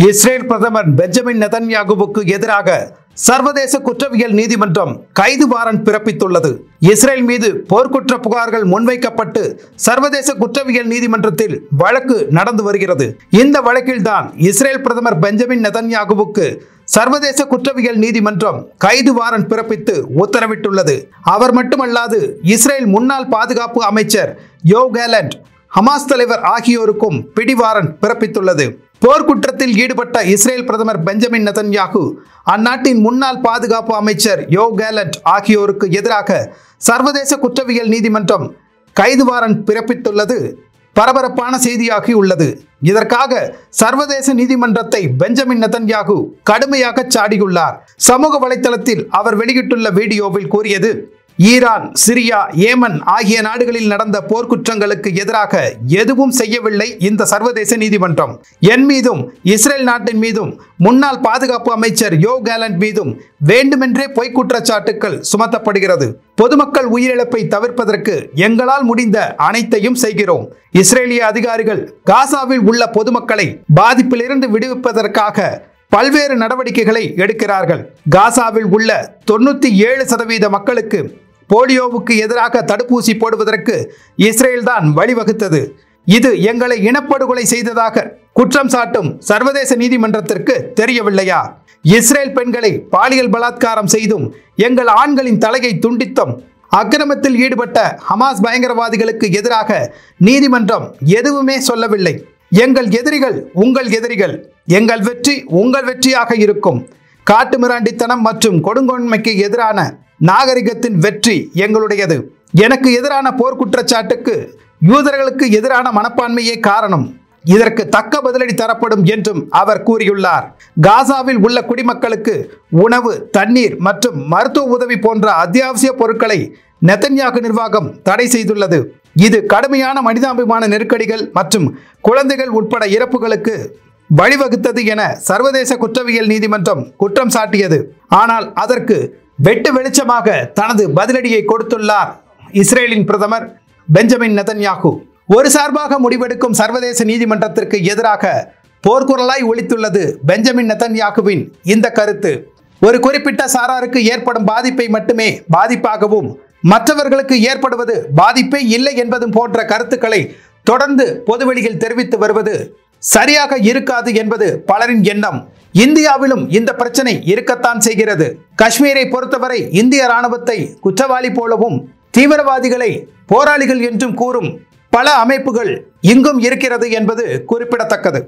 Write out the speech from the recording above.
Israel பிரதமர் Benjamin நெதன்யாகுவுக்கு எதிராக சர்வதேச குற்றவியல் நீதிமன்றம் கைது வாரண்ட் பிறப்பித்துள்ளது. இஸ்ரேல் மீது போர்க்குற்ற புகார்கள் முன்வைக்கப்பட்டு சர்வதேச குற்றவியல் நீதிமன்றத்தில் வழக்கு நடந்து வருகிறது. இந்த வழக்கில்தான் இஸ்ரேல் பிரதமர் பெஞ்சமின் நெதன்யாகுவுக்கு சர்வதேச குற்றவியல் நீதிமன்றம் கைது வாரண்ட் பிறப்பித்து உத்தரவிட்டுள்ளது. அவர் மட்டுமல்லாது இஸ்ரேல் முன்னாள் பாதுகாப்பு அமைச்சர் யோவ் கேலண்ட், ஹமாஸ் தலைவர் ஆகியோருக்கும் பிடி வாரண்ட் பிறப்பித்துள்ளது. போர்க்குற்றத்தில் ஈடுபட்ட இஸ்ரேல் பிரதமர் பெஞ்சமின் நெதன்யாகு, அந்நாட்டின் முன்னாள் பாதுகாப்பு அமைச்சர் யோவ் கேலண்ட் ஆகியோருக்கு எதிராக சர்வதேச குற்றவியல் நீதிமன்றம் கைது வாரண்ட் பிறப்பித்துள்ளது பரபரப்பான செய்தியாகியுள்ளது. இதற்காக சர்வதேச நீதிமன்றத்தை பெஞ்சமின் நெதன்யாகு கடுமையாக சாடியுள்ளார். சமூக வலைதளத்தில் அவர் வெளியிட்டுள்ள வீடியோவில் கூறியது, ஈரான், சிரியா, ஏமன் ஆகிய நாடுகளில் நடந்த போர்க்குற்றங்களுக்கு எதிராக எதுவும் செய்யவில்லை இந்த சர்வதேச நீதிமன்றம். என் மீதும் இஸ்ரேல் நாட்டின் மீதும் முன்னாள் பாதுகாப்பு அமைச்சர் யோவ் கேலண்ட் மீதும் வேண்டுமென்றே பொய்க்குற்றச்சாட்டுக்கள் சுமத்தப்படுகிறது. பொதுமக்கள் உயிரிழப்பை தவிர்ப்பதற்கு எங்களால் முடிந்த அனைத்தையும் செய்கிறோம். இஸ்ரேலிய அதிகாரிகள் காசாவில் உள்ள பொதுமக்களை பாதிப்பிலிருந்து விடுவிப்பதற்காக பல்வேறு நடவடிக்கைகளை எடுக்கிறார்கள். காசாவில் உள்ள 97% மக்களுக்கு போலியோவுக்கு எதிராக தடுப்பூசி போடுவதற்கு இஸ்ரேல் தான் வழிவகுத்தது. இது எங்களை இனப்படுகொலை செய்ததாக குற்றம் சாட்டும் சர்வதேச நீதிமன்றத்திற்கு தெரியவில்லையா? இஸ்ரேல் பெண்களை பாலியல் பலாத்காரம் செய்தும் எங்கள் ஆண்களின் தலையை துண்டித்தும் அக்கிரமத்தில் ஈடுபட்ட ஹமாஸ் பயங்கரவாதிகளுக்கு எதிராக நீதிமன்றம் எதுவுமே சொல்லவில்லை. எங்கள் எதிரிகள் உங்கள் எதிரிகள், எங்கள் வெற்றி உங்கள் வெற்றியாக இருக்கும். காட்டுமிராண்டித்தனம் மற்றும் கொடுங்கோன்மைக்கு எதிரான நாகரிகத்தின் வெற்றி எங்களுடையது. எனக்கு எதிரான போர்க்குற்றச்சாட்டுக்கு யூதர்களுக்கு எதிரான மனப்பான்மையே காரணம். இதற்கு தக்க பதிலடி தரப்படும் என்றும் அவர் கூறியுள்ளார். காசாவில் உள்ள குடிமக்களுக்கு உணவு, தண்ணீர் மற்றும் மருத்துவ உதவி போன்ற அத்தியாவசிய பொருட்களை நெதன்யாகு நிர்வாகம் தடை செய்துள்ளது. இது கடுமையான மனிதாபிமான நெருக்கடிகள் மற்றும் குழந்தைகள் உட்பட இறப்புகளுக்கு வழிவகுத்தது என சர்வதேச குற்றவியல் நீதிமன்றம் குற்றம் சாட்டியது. ஆனால் அதற்கு வெட்டு வெளிச்சமாக தனது பதிலடியை கொடுத்துள்ளார் இஸ்ரேலின் பிரதமர் பெஞ்சமின் நெதன்யாகு. ஒரு சார்பாக முடிவெடுக்கும் சர்வதேச நீதிமன்றத்திற்கு எதிராக போர்க்குரலாய் ஒலித்துள்ளது பெஞ்சமின் நெதன்யாகுவின் இந்த கருத்து. ஒரு குறிப்பிட்ட சாராருக்கு ஏற்படும் பாதிப்பை மட்டுமே பாதிப்பாகவும் மற்றவர்களுக்கு ஏற்படுவது பாதிப்பே இல்லை என்பதும் போன்ற கருத்துக்களை தொடர்ந்து பொதுவெளியில் தெரிவித்து வருவது சரியாக இருக்காது என்பது பலரின் எண்ணம். இந்தியாவிலும் இந்த பிரச்சனை இருக்கத்தான் செய்கிறது. காஷ்மீரை பொறுத்தவரை இந்திய ராணுவத்தை குற்றவாளி போலவும் தீவிரவாதிகளை போராளிகள் என்றும் கூறும் பல அமைப்புகள் இங்கும் இருக்கிறது என்பது குறிப்பிடத்தக்கது.